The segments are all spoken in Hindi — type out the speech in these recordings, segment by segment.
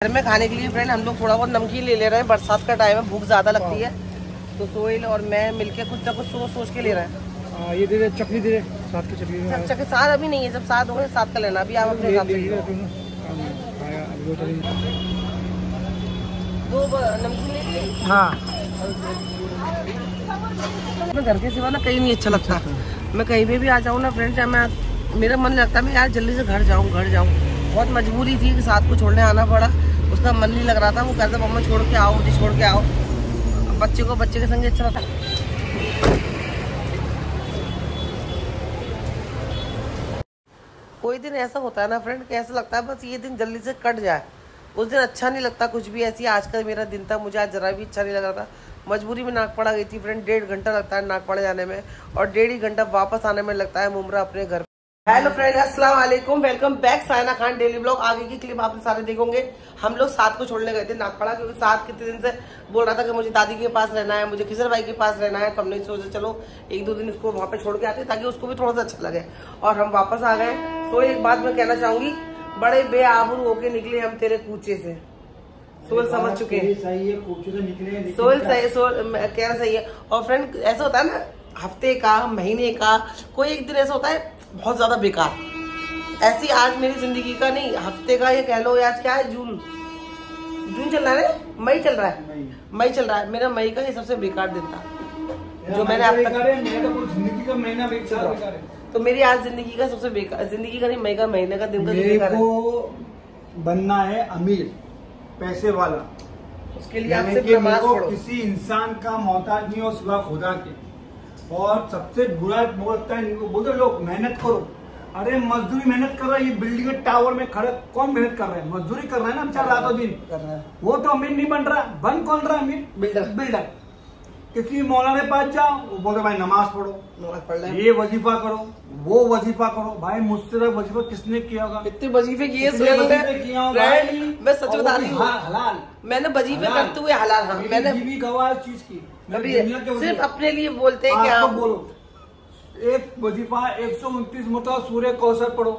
घर में खाने के लिए फ्रेंड हम लोग थोड़ा बहुत नमकीन ले रहे हैं। बरसात का टाइम है, भूख ज्यादा लगती है, तो सोहेल और मैं मिलके कुछ ना कुछ सोच के ले रहे हैं। ये दे दे, चटनी दे दे, साथ की चटनी चक्के साथ अभी नहीं है, जब साथ होंगे साथ का लेना। अभी आप अपने हिसाब से दो नमकीन ले लिए। हाँ, मैं घर के सिवा ना कहीं नहीं अच्छा लगता। मैं कहीं पे भी आ जाऊँ ना फ्रेंड, मैं मेरा मन लगता है मैं यार जल्दी से घर जाऊँ। बहुत मजबूरी थी कि साथ को छोड़ने आना पड़ा, उसका मन नहीं लग रहा था। वो कहता मम्मा छोड़ के आओ, मुझे छोड़ के आओ। बच्चे को बच्चे के संग अच्छा लगता है। कोई दिन ऐसा होता है ना फ्रेंड कि ऐसा लगता है बस ये दिन जल्दी से कट जाए। उस दिन अच्छा नहीं लगता कुछ भी। ऐसी आज का मेरा दिन था, मुझे आज जरा भी अच्छा नहीं लग रहा था। मजबूरी में नागपाड़ा गई थी फ्रेंड। 1.5 घंटा लगता है नागपाड़ा जाने में और 1.5 घंटा वापस आने में लगता है मुमरा अपने घर। हेलो फ्रेंड, अस्सलाम वालेकुम, welcome back Saina Khan daily blog. आगे की क्लिप आप सारे देखोगे। हम लोग साथ को छोड़ने गए थे नागपाड़ा, क्योंकि साथ कितने दिन से बोल रहा था कि मुझे दादी के पास रहना है, मुझे खिजर भाई के पास रहना है। तो हमने सोचा चलो 1-2 दिन उसको वहाँ पे छोड़ के आते ताकि उसको भी थोड़ा सा अच्छा लगे। और हम वापस आ गए। तो एक बात मैं कहना चाहूंगी, बड़े बेआबरू होके निकले हम तेरे कूचे से। सोहेल समझ चुके हैं, सही है, कूचे से निकले। सोहेल कहना सही है। और फ्रेंड ऐसा होता है ना, हफ्ते का महीने का कोई एक दिन ऐसा होता है बहुत ज्यादा बेकार। ऐसी आज मेरी जिंदगी का नहीं, हफ्ते का ये कह लो। आज क्या है, जून चल रहा है, मई चल रहा है। मेरा मई का ये सबसे बेकार दिन था जो मैंने अब तक। जिंदगी का महीना बेकार है। तो मेरी आज जिंदगी का सबसे बेकार, जिंदगी का नहीं मई का महीने का दिन का बेकार है। बनना है अमीर, पैसे वाला। उसके लिए आपसे नमाज पढ़ो। किसी इंसान का मोहताज नहीं हो सिवा खुदा के। और सबसे बुरा बोलता है, बोलते लोग मेहनत करो। अरे मजदूरी मेहनत कर रहा है, ये बिल्डिंग के टावर में खड़े कौन मेहनत कर रहा है? मजदूरी कर रहा है ना, बेचारा रातों दिन कर रहा है। वो तो अमीर नहीं बन रहा, बन कौन रहा अमीर? बिल्डर। किसी मौलाना के पास जाओ, वो बोलते भाई नमाज पढ़ो, ये वजीफा करो, वो वजीफा करो। भाई मुझसे वजीफा किसने किया होगा? कितने वजीफे किए मैं सच बता रही हूँ। हलाल मैंने वजीफे करते हुए हलाल। हाँ, मैंने भी गवाह इस चीज की। सिर्फ अपने लिए बोलते हैं कि आप बोलो। एक वजीफा 129 मतलब सूर्य कौसर पढ़ो,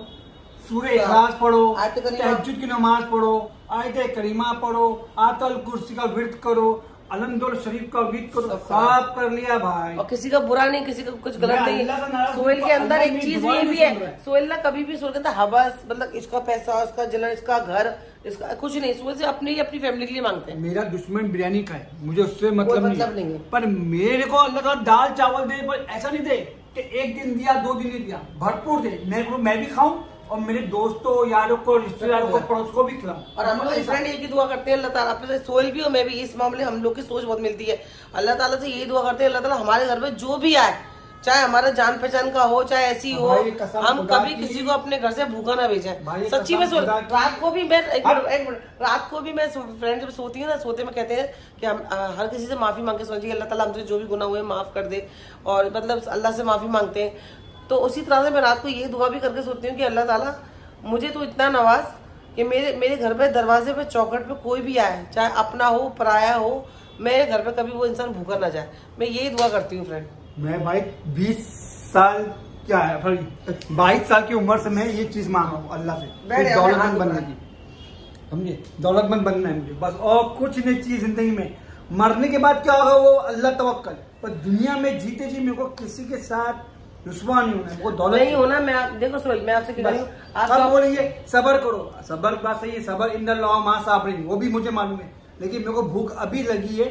सूर्य इखलास पढ़ो, तहज्जुद की नमाज पढ़ो, आयत करीमा पढ़ो, आतल कुर्सी का विर्द करो, अलहमदुल शरीफ का विर्द करो। सब कर लिया भाई। और किसी का बुरा नहीं, किसी का कुछ गलत नहीं। सोहेल के अंदर एक चीज ये भी है, सोहेल ना कभी भी सोहेल के अंदर हवस, मतलब इसका पैसा, इसका जलन, इसका घर, इसका कुछ नहीं। सोहेल से अपनी फैमिली के लिए मांगते हैं। मेरा दुश्मन बिरयानी का है, मुझे उससे मतलब नहीं है। पर मेरे को अल्लाह का दाल चावल दे, पर ऐसा नहीं दे कि एक दिन दिया 2 दिन नहीं दिया, भरपूर दे। मैं भी खाऊं और मेरे दोस्तों, यारों को, रिश्तेदारों को, पड़ोस को भी खिलाऊं। और हम लोग फ्रेंड एक ही दुआ करते हैं अल्लाह ताला पे। सोहेल भी और मैं भी इस मामले हम लोग की सोच बहुत मिलती है। अल्लाह ताला से यही दुआ करते हैं, अल्लाह ताला हमारे घर में जो भी आए, चाहे हमारा जान पहचान का हो, चाहे ऐसी हो, हम कभी किसी को अपने घर से भूखा ना भेजें। सच्ची में रात को भी मैं रात को भी मैं फ्रेंड जब सोती है ना, सोते में कहते हैं कि हम हर किसी से माफी मांग के सोना चाहिए। अल्लाह ताला हमसे जो भी गुनाह हुए माफ कर दे, और मतलब अल्लाह से माफी मांगते हैं। तो उसी तरह से मैं रात को ये दुआ भी करके सोती हूँ कि अल्लाह ताला मुझे तो इतना नवाज कि मेरे घर पे दरवाजे पे चौखट पे कोई भी आए, चाहे अपना हो पराया हो, मेरे घर पे कभी वो इंसान भूखा ना जाए। मैं यही दुआ करती हूँ फ्रेंड। मैं भाई 20 साल क्या है, 22 साल की उम्र से मैं ये चीज मांग रहा हूँ अल्लाह से, दौलतमंद बनने की। समझे, दौलतमंद बनना है मुझे बस, और कुछ नहीं चाहिए जिंदगी में। मरने के बाद क्या होगा वो अल्लाह तवक्कल। पर दुनिया में जीते जी मेरे को किसी के साथ रुसवा नहीं होना, वो दौलत नहीं होना। मैं देखो सोहेल, मैं आपसे कह रही हूँ, आप बोलेंगे सबर करो, सबर बात सही है, सबर इन्नल्लाह माअ साबिरीन, वो भी मुझे मालूम है। लेकिन मेरे को भूख अभी लगी है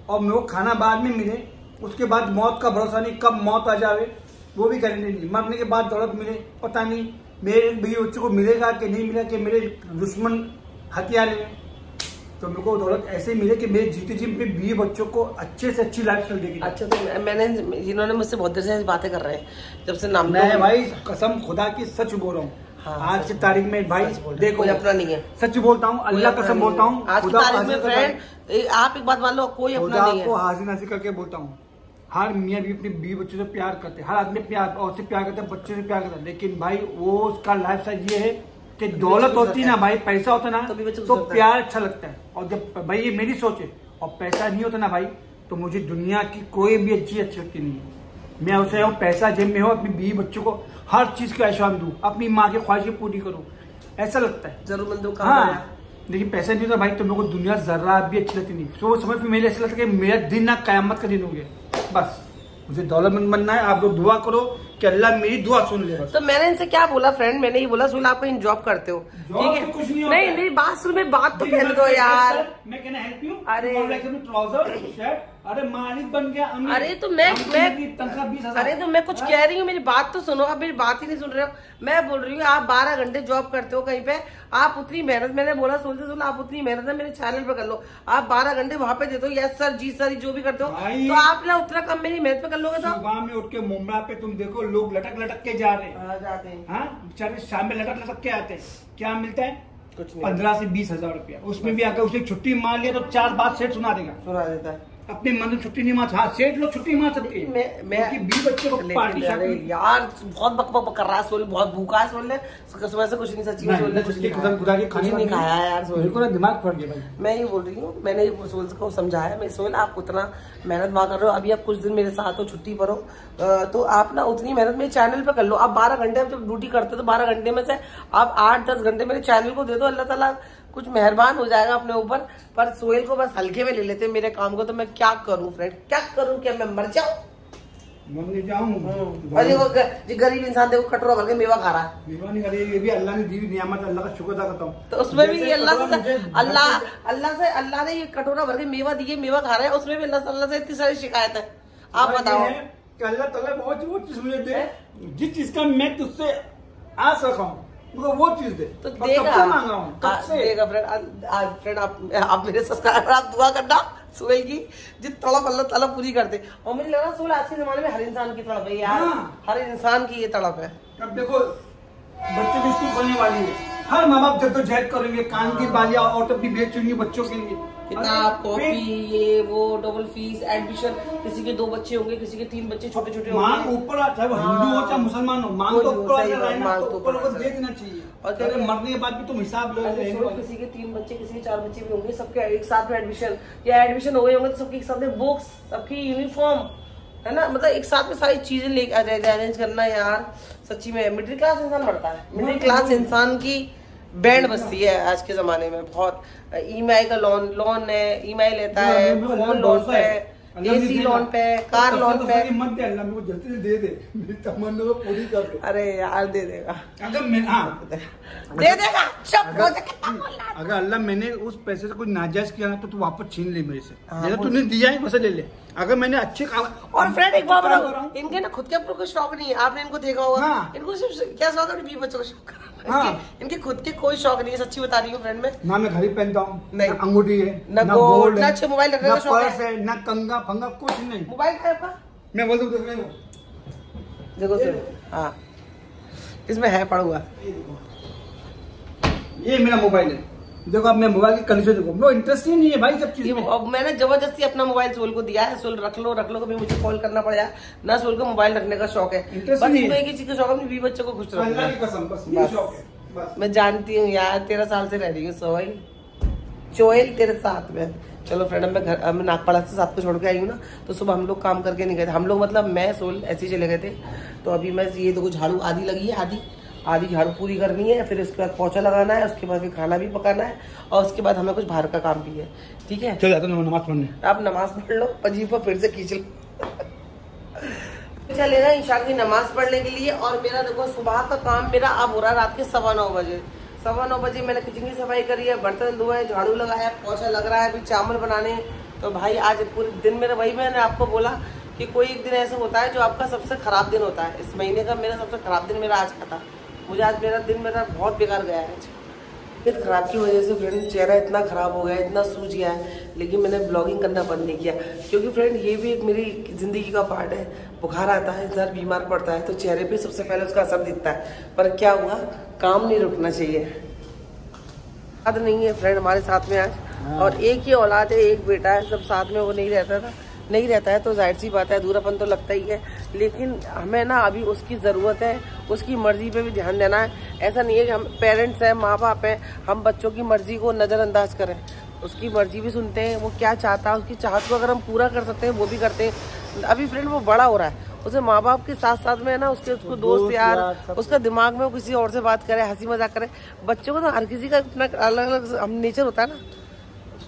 और मेरे को खाना बाद में मिले, उसके बाद मौत का भरोसा नहीं, कब मौत आ जावे वो भी करने नहीं। मरने के बाद दौलत मिले पता नहीं, मेरे बीवी बच्चों को मिलेगा कि नहीं मिलेगा, कि मेरे दुश्मन हथियार ले। तो मेरे को दौलत ऐसे मिले कि मेरे जीते जी मेरे बीवी बच्चों को अच्छे से अच्छी लाइफ स्टाइल देगी। अच्छा, तो मैंने जिन्होंने मुझसे बहुत देर से बातें कर रहे हैं, जब से नाम मैं भाई कसम खुदा की सच बोल रहा हूँ। हाँ, आज की तारीख में भाई देखो अपना नहीं है, सच बोलता हूँ, अल्लाह कसम बोलता हूँ। आज की तारीख में फ्रेंड आप एक बात मान लो, कोई अपना नहीं है। हाजिर नाजिर करके बोलता हूँ, हर मियाँ भी अपनी बीवी बच्चों से प्यार करते, हर आदमी प्यार और से प्यार करता है, बच्चे से प्यार करता है। लेकिन भाई वो उसका लाइफ स्टाइल ये है कि दौलत होती ना भाई, पैसा होता ना तो प्यार अच्छा लगता है। और जब भाई ये मेरी सोच है, और पैसा नहीं होता ना भाई, तो मुझे दुनिया की कोई भी अच्छी लगती नहीं है। मैं उसे पैसा जेब में हो, अपनी बीवी बच्चों को हर चीज का एहसान दूं, अपनी माँ की ख्वाहिशें पूरी करूं, ऐसा लगता है। जरूरतमंदों का हाँ, लेकिन पैसा नहीं था भाई तो मेरे को दुनिया जरा भी अच्छी लगती नहीं। तो समझ में मेरे ऐसा लगता है कि मेरा दिन ना कयामत का दिन हो गया। बस मुझे दौलतमंद बनना है। आप लोग दुआ करो कि अल्लाह मेरी दुआ सुन ले। बस तो मैंने इनसे क्या बोला फ्रेंड, मैंने ये बोला सुन आप कहीं जॉब करते हो, ठीक है? कुछ नहीं होता है। नहीं बात सुन, मैं बात तो कहने दो यार। मैं कहना हेल्प यू। अरे ट्राउजर शर्ट, अरे मालिक बन गया अमीर। अरे तो मैं तनख्वाह 20,000। अरे तो मैं कुछ कह रही हूँ, मेरी बात तो सुनो। आप मेरी बात ही नहीं सुन रहे हो। मैं बोल रही हूँ आप 12 घंटे जॉब करते हो कहीं पे, आप उतनी मेहनत, मैंने बोला सुन आप उतनी मेहनत है मेरे चैनल पे कर लो। आप 12 घंटे वहां पे देते हो, यस सर जी सर जो भी करते हो, तो आप ना उतना कम मेरी मेहनत पे कर लोगे। तो सुबह में उठ के मुंबई पे तुम देखो लोग लटक लटक के जा रहे हैं, जाते हैं। हाँ बेचारे शाम में लटक लटक के आते हैं। क्या मिलता है? कुछ नहीं, 15 से 20,000 रुपया। उसमें भी अगर उसे छुट्टी मार लिया तो 4 बात सेठ सुना देता है। अपने मन में छुट्टी नहीं मार। हाँ सेठ लोग छुट्टी मार सकती है। मैं 20 बच्चे को पार्टी यार बहुत बक कर रहा है सोल, बहुत भूखा है सोल, सुबह से कुछ नहीं, सच्ची में सोल ने कुछ नहीं खाया यार सोल, मेरे को ना दिमाग फट गया भाई। मैं ये बोल रही हूँ, मैंने सोल को समझाया, मैं सोल आप उतना मेहनत वहाँ कर रहे हो, अभी आप कुछ दिन मेरे साथ हो छुट्टी पर हो, तो आप ना उतनी मेहनत मेरे चैनल पे कर लो। आप 12 घंटे जब ड्यूटी करते हो तो 12 घंटे में से आप 8-10 घंटे मेरे चैनल को दे दो, अल्लाह ताला कुछ मेहरबान हो जाएगा अपने ऊपर। पर सोहेल को बस हल्के में ले लेते हैं मेरे काम को, तो मैं क्या करूं फ्रेंड, क्या करूं? क्या मैं मर जाऊं? मर जाऊं? अरे वो गरीब इंसान देखो कटोरा भर के मेवा खा रहा है। मेवा नहीं खा रही, ये भी अल्लाह ने दी नियामत, अल्लाह का शुक्र अदा करता हूँ। तो उसमें भी ये अल्लाह ने ये कटोरा भर के मेवा दिए, मेवा खा रहे हैं, उसमें भी अल्लाह से इतनी सारी शिकायत है। आप बताओ अल्लाह ताला बहुत वो चीज मुझे दे, जिस चीज का मैं तुझसे आस रखा हूँ वो चीज दे, तो देगा। मांग रहा हूँ देगा फ्रेंड आप मेरे सब्सक्राइबर आप दुआ करना सोहेल की जिस तड़प अल्लाह ताला पूरी कर दे। और मुझे लग रहा सोहेल आज के जमाने में हर इंसान की तड़प है यार। हाँ। हर इंसान की ये तड़प है। अब देखो बच्चों की स्कूल खोलने वाली है, हर माँ बाप जद्दोजहद करेंगे, कान की बालियां और तब भी बेचेंगे बच्चों के लिए, किताब कॉपी ये वो डबल फीस एडमिशन, किसी के 2 बच्चे होंगे, किसी के 3 बच्चे छोटे छोटे होंगे। मांग ऊपर आता है, वो हिंदू हो चाहे मुसलमान हो, मांग तो ऊपर को दे देना चाहिए। और मरने के बाद भी तुम हिसाब लो। किसी के 3 बच्चे, किसी के 4 बच्चे भी होंगे, सबके एक साथ में एडमिशन, या एडमिशन हो गए होंगे तो सबके एक साथ में बुक्स, सबकी यूनिफॉर्म, है ना, मतलब एक साथ में सारी चीजें लेके अरेंज करना यार। सच्ची में मिडिल क्लास इंसान बढ़ता है, मिडिल क्लास इंसान की बैंड बजती है आज के जमाने में। बहुत ईएमआई का लोन है, ईएमआई लेता है, फोन लोन पे, एसी लोन पे, कार लोन पे। मत दे अल्लाह, मेरे को जल्दी से दे दे, मेरी तमन्ना को पूरी कर दे। अरे यार दे देगा, अगर मैं दे देगा। अगर अल्लाह मैंने उस पैसे से कुछ नाजायज किया ना तो तू वापस छीन ले मेरे से, जैसा तूने दिया है वैसे ले ले। अगर मैंने अच्छे काम। और फ्रेंड एक बात बताओ, इनके ना खुद के अपने कोई शौक नहीं है, आपने इनको देखा होगा। हाँ। इनको सिर्फ क्या शौक है, अपने 20 बच्चों का शौक है। हाँ। इनके खुद के कोई शौक नहीं है, सच्ची बता रही हूँ फ्रेंड में। ना मैं घड़ी पहनता हूँ, नहीं अंगूठी है, ना गोल्ड, ना अच्छे मोबाइल रखने का शौक है, ना कंगा फंगा कुछ नहीं। मोबाइल है आपका? मैं बोल दूँ देखो सर, हाँ इसमें है पड़ा हुआ, ये मेरा मोबाइल है। देखो अब मैं मोबाइल की कंडीशन देखो, मेरा इंटरेस्ट ही नहीं है भाई सब चीज में। अब मैंने जबरदस्ती अपना मोबाइल सोल को दिया है, सोल रख लो कभी मुझे कॉल करना पड़ जाए ना। सोल को मोबाइल रखने का शौक है, बस एक ही चीज का शौक है, अपने 20 बच्चों को खुश रखना। मैं जानती हूँ यार, 13 साल से रह रही हूँ सोहेल तेरे साथ में। चलो फ्रेंड, मैं नागपाड़ा से साथ को छोड़ के आई हूँ ना, तो सुबह हम लोग काम करके नहीं गए थे। हम लोग मतलब मैं सोल ऐसे ही चले गए थे। तो अभी मैं ये देखो झाड़ू आधी लगी है, आधी झाड़ू पूरी करनी है, फिर उसके बाद पोछा लगाना है, उसके बाद फिर खाना भी पकाना है, और उसके बाद हमें कुछ बाहर का काम भी है। ठीक है, चल जाता हूं नमाज पढ़ने। आप नमाज पढ़ लो, वजीफा फिर से खींच लो। चलेगा ईशा की नमाज पढ़ने के लिए। और मेरा देखो सुबह का काम मेरा अब हो रहा है रात के 9:15 बजे। 9:15 बजे मैंने किचन की सफाई करी है, बर्तन धोए, झाड़ू लगाया, पोछा लग रहा है, अभी चावल बनाने। तो भाई आज पूरे दिन मेरा, वही मैंने आपको बोला कि कोई एक दिन ऐसा होता है जो आपका सबसे खराब दिन होता है। इस महीने का मेरा सबसे खराब दिन मेरा आज का था। मुझे आज मेरा दिन बहुत बेकार गया है। तबीयत खराब की वजह से फ्रेंड चेहरा इतना खराब हो गया, इतना सूज गया है, लेकिन मैंने ब्लॉगिंग करना बंद नहीं किया, क्योंकि फ्रेंड ये भी एक मेरी जिंदगी का पार्ट है। बुखार आता है, इंसान बीमार पड़ता है तो चेहरे पे सबसे पहले उसका असर दिखता है। पर क्या हुआ, काम नहीं रुकना चाहिए। याद नहीं है फ्रेंड हमारे साथ में आज, और एक ही औलाद है, एक बेटा है, सब साथ में वो नहीं रहता है तो जाहिर सी बात है अधूरापन तो लगता ही है। लेकिन हमें ना अभी उसकी ज़रूरत है, उसकी मर्जी पे भी ध्यान देना है। ऐसा नहीं है कि हम पेरेंट्स हैं, माँ बाप हैं, हम बच्चों की मर्जी को नज़रअंदाज करें। उसकी मर्जी भी सुनते हैं, वो क्या चाहता है, उसकी चाहत को अगर हम पूरा कर सकते हैं वो भी करते हैं। अभी फ्रेंड वो बड़ा हो रहा है, उसे माँ बाप के साथ साथ में है ना उसको दोस्त यार उसका दिमाग में वो किसी और से बात करे, हंसी मजाक करे। बच्चों को तो हर किसी का अपना अलग अलग हम नेचर होता है ना।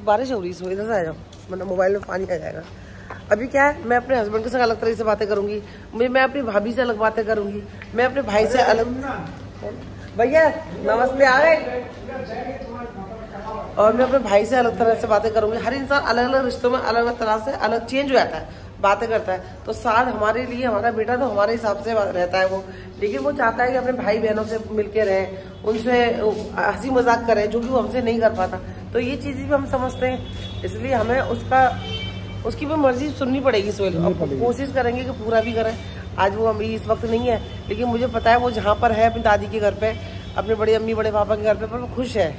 बारिश हो रही है, इधर से आ जाओ मतलब मोबाइल में पानी आ जाएगा। अभी क्या है, मैं अपने हस्बैंड के साथ अलग तरह से बातें करूंगी, मैं अपनी भाभी से अलग बातें करूंगी, मैं अपने भाई से अलग। भैया नमस्ते, आ गए। और मैं अपने भाई से अलग तरह से बातें करूंगी। हर इंसान अलग अलग रिश्तों में अलग अलग तरह से अलग चेंज हो जाता है, बातें करता है। तो साथ हमारे लिए हमारा बेटा तो हमारे हिसाब से रहता है वो, लेकिन वो चाहता है कि अपने भाई बहनों से मिलके रहे, उनसे हंसी मजाक करे, जो कि वो हमसे नहीं कर पाता। तो ये चीजें भी हम समझते हैं, इसलिए हमें उसकी भी मर्जी सुननी पड़ेगी। सोहेल कोशिश करेंगे कि पूरा भी करें। आज वो अभी इस वक्त नहीं है, लेकिन मुझे पता है वो जहाँ पर है अपनी दादी के घर पे, अपने बड़ी अम्मी बड़े पापा के घर पे, पर वो खुश है।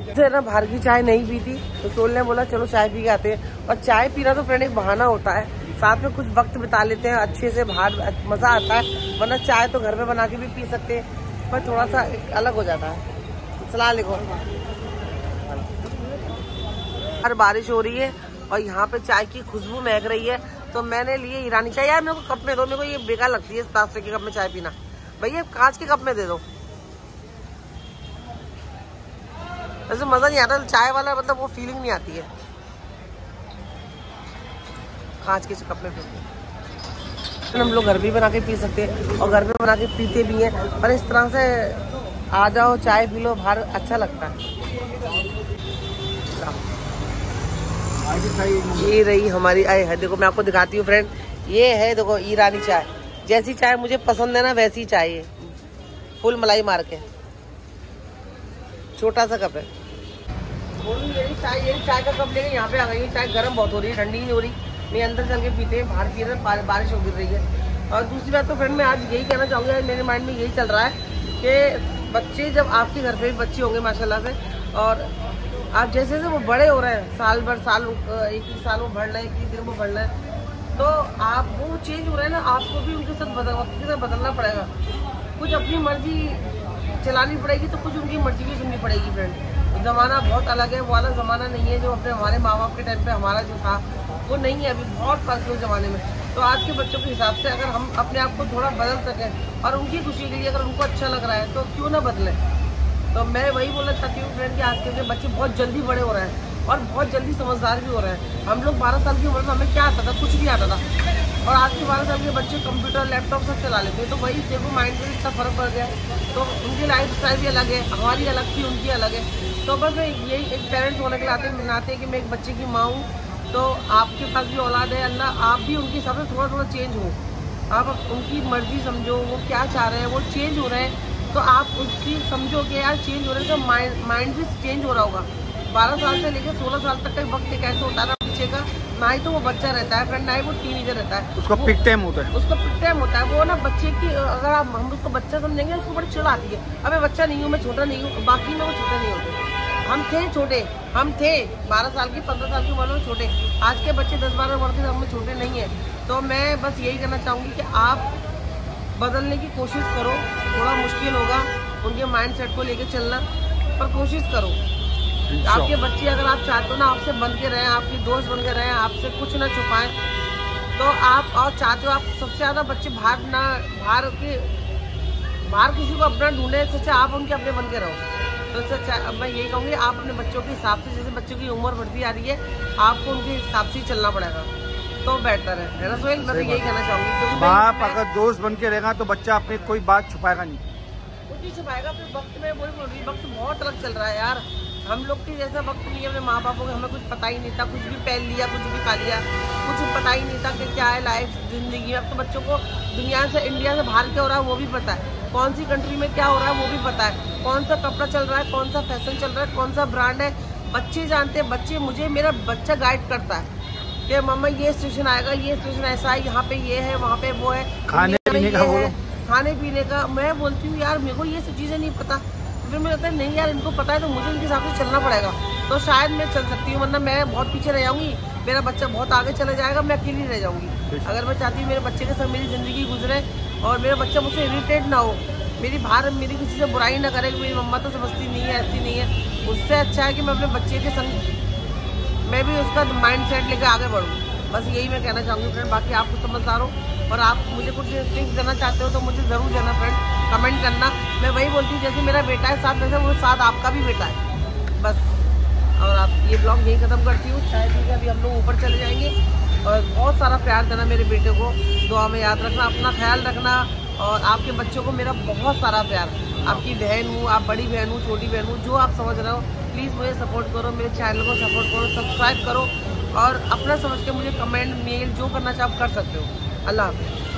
जैसे ना बाहर की चाय नहीं पीती, तो सोहेल ने बोला चलो चाय पी के आते हैं। और चाय पीना तो फ्रेंड एक बहाना होता है, साथ में कुछ वक्त बिता लेते हैं अच्छे से, बाहर मजा आता है। वरना चाय तो घर में बना के भी पी सकते हैं, पर थोड़ा सा अलग हो जाता है। सलाह लिखो। हर बारिश हो रही है और यहाँ पे चाय की खुशबू महक रही है, तो मैंने लिए ईरानी चाय। यार मेरे को कप में दो, मेरे को ये बेकार लगती है इस प्लास्टिक के कप में चाय पीना। भैया कांच के कप में दे दो। वैसे मजा नहीं आता चाय वाला, मतलब वो फीलिंग नहीं आती है कांच के कप में पीते। हम लोग घर भी बना के पी सकते हैं और घर में बना के पीते भी हैं, पर इस तरह से आ जाओ चाय पी लो बाहर, अच्छा लगता है। ये रही हमारी आए है, देखो मैं आपको दिखाती हूँ फ्रेंड, ये है देखो ईरानी चाय। जैसी चाय मुझे पसंद है ना वैसी चाय है, फुल मलाई मार के, छोटा सा कप है। यही चाय का कप लेके यहाँ पे आ गई। चाय गर्म बहुत हो रही है, ठंडी नहीं हो रही। मैं अंदर चल के पीते हैं, बाहर पी रहे हैं, बारिश हो गिर रही है। और दूसरी बात तो फ्रेंड मैं आज यही कहना चाहूँगी, मेरे माइंड में यही चल रहा है कि बच्चे जब आपके घर पे भी बच्चे होंगे माशाल्लाह से, और आप जैसे जैसे वो बड़े हो रहे हैं, साल भर साल एक ही साल वो बढ़ रहे हैं, एक ही दिन वो बढ़ रहे हैं, तो आप वो चेंज हो रहे हैं ना, आपको भी उनके साथ वक्त के साथ बदलना पड़ेगा। कुछ अपनी मर्जी चलानी पड़ेगी, तो कुछ उनकी मर्जी भी सुननी पड़ेगी फ्रेंड। ज़माना बहुत अलग है, वो वाला ज़माना नहीं है जो अपने हमारे माँ बाप के टाइम पे हमारा जो था वो नहीं है। अभी बहुत फर्क है उस ज़माने में। तो आज के बच्चों के हिसाब से अगर हम अपने आप को थोड़ा बदल सकें और उनकी खुशी के लिए अगर उनको अच्छा लग रहा है तो क्यों ना बदलें। तो मैं वही बोलना चाहती हूँ फ्रेंड कि आजकल के बच्चे बहुत जल्दी बड़े हो रहे हैं और बहुत जल्दी समझदार भी हो रहे हैं। हम लोग 12 साल की उम्र में हमें क्या आता था, कुछ नहीं आता था, और आज के 12 साल के बच्चे कंप्यूटर लैपटॉप सब चला लेते हैं। तो वही देखो माइंड में इतना फर्क पड़ गया। तो उनकी लाइफ स्टाइल भी अलग है, हमारी अलग थी, उनकी अलग है। तो बस मैं यही एक पेरेंट्स होने के नाते कि मैं एक बच्चे की माँ हूँ, तो आपके पास भी औलाद है, अल्लाह आप भी उनके हिसाब से थोड़ा थोड़ा चेंज हो। आप उनकी मर्जी समझो, वो क्या चाह रहे हैं, वो चेंज हो रहे हैं, तो आप उसकी समझो कि यार चेंज हो रहे हैं, तो माइंड भी चेंज हो रहा होगा। 12 साल से लेकर 16 साल तक का वक्त एक ऐसा होता है ना बच्चे का, ना ही तो वो बच्चा रहता है फ्रेंड, ना ही वो टीनेजर रहता है, उसका पिक टाइम होता है, उसका पिक टाइम होता है। वो ना बच्चे की अगर हम उसको बच्चा समझेंगे, उसको बड़ी चिढ़ आती है, अबे बच्चा नहीं हूँ मैं, छोटा नहीं हूँ। बाकी में वो छोटे नहीं होते, हम थे छोटे, हम थे 12 साल की 15 साल की उम्र में छोटे। आज के बच्चे 10-12 उम्र के हम छोटे नहीं है। तो मैं बस यही कहना चाहूँगी कि आप बदलने की कोशिश करो। थोड़ा मुश्किल होगा उनके माइंडसेट को लेके चलना, पर कोशिश करो। आपके बच्चे अगर आप चाहते हो ना आपसे बन के रहें, आपकी दोस्त बन के रहें, आपसे कुछ ना छुपाएं, तो आप और चाहते हो आप सबसे ज़्यादा बच्चे बाहर किसी को अपना ढूंढे, इससे आप उनके अपने बन के रहो। तो इससे मैं यही कहूँगी आप अपने बच्चों के हिसाब से, जैसे बच्चों की उम्र बढ़ती आ रही है, आपको उनके हिसाब से चलना पड़ेगा, तो बेहतर है ना सोहेल। मैं तो यही कहना चाहूँगी। बाप अगर दोस्त बन के रहेगा तो बच्चा अपनी कोई बात छुपाएगा नहीं, कुछ नहीं छुपाएगा। फिर वक्त में वही बोल रही, वक्त बहुत अलग चल रहा है यार। हम लोग के जैसा वक्त नहीं है अपने माँ बापों के, हमें कुछ पता ही नहीं था, कुछ भी पहन लिया, कुछ भी खा लिया, कुछ पता ही नहीं था कि क्या है लाइफ जिंदगी में। अब तो बच्चों को दुनिया से, इंडिया से बाहर क्या हो रहा है वो भी पता है, कौन सी कंट्री में क्या हो रहा है वो भी पता है, कौन सा कपड़ा चल रहा है, कौन सा फैशन चल रहा है, कौन सा ब्रांड है, बच्चे जानते हैं। बच्चे मुझे, मेरा बच्चा गाइड करता है कि मम्मा ये स्टेशन आएगा, ये स्टेशन ऐसा है, यहाँ पे ये है, वहाँ पे वो है, खाने पीने का। मैं बोलती हूँ यार मेरे को ये सब चीज़ें नहीं पता, फिर मुझे लगता है नहीं यार इनको पता है, तो मुझे उनके हिसाब से चलना पड़ेगा, तो शायद मैं चल सकती हूँ, वरना मैं बहुत पीछे रह जाऊँगी, मेरा बच्चा बहुत आगे चला जाएगा, मैं अकेली रह जाऊँगी। अगर मैं चाहती हूँ मेरे बच्चे के साथ मेरी ज़िंदगी गुजरे और मेरा बच्चा मुझसे इरिटेट ना हो, मेरी किसी से बुराई ना करे कि मेरी मम्मा तो समझती नहीं है, ऐसी नहीं है। उससे अच्छा है कि मैं अपने बच्चे के संग मैं भी उसका माइंड सेट लेकर आगे बढ़ूँ, बस यही मैं कहना चाहूँगी फ्रेंड। बाकी आप कुछ समझदार हो और आप मुझे कुछ टिप्स देना चाहते हो तो मुझे ज़रूर देना फ्रेंड, कमेंट करना। मैं वही बोलती हूँ, जैसे मेरा बेटा है साथ, वैसे वो साथ आपका भी बेटा है बस। और आप ये ब्लॉग यही ख़त्म करती हूँ, चाय पी के अभी हम लोग ऊपर चले जाएंगे। और बहुत सारा प्यार देना मेरे बेटे को, दुआ में याद रखना, अपना ख्याल रखना। और आपके बच्चों को मेरा बहुत सारा प्यार। आपकी बहन हूँ, आप बड़ी बहन हूँ, छोटी बहन हूँ, जो आप समझ रहे हो, प्लीज़ मुझे सपोर्ट करो, मेरे चैनल को सपोर्ट करो, सब्सक्राइब करो और अपना समझ के मुझे कमेंट, मेल जो करना चाहो आप कर सकते हो। अल्लाह हाफ़िज़।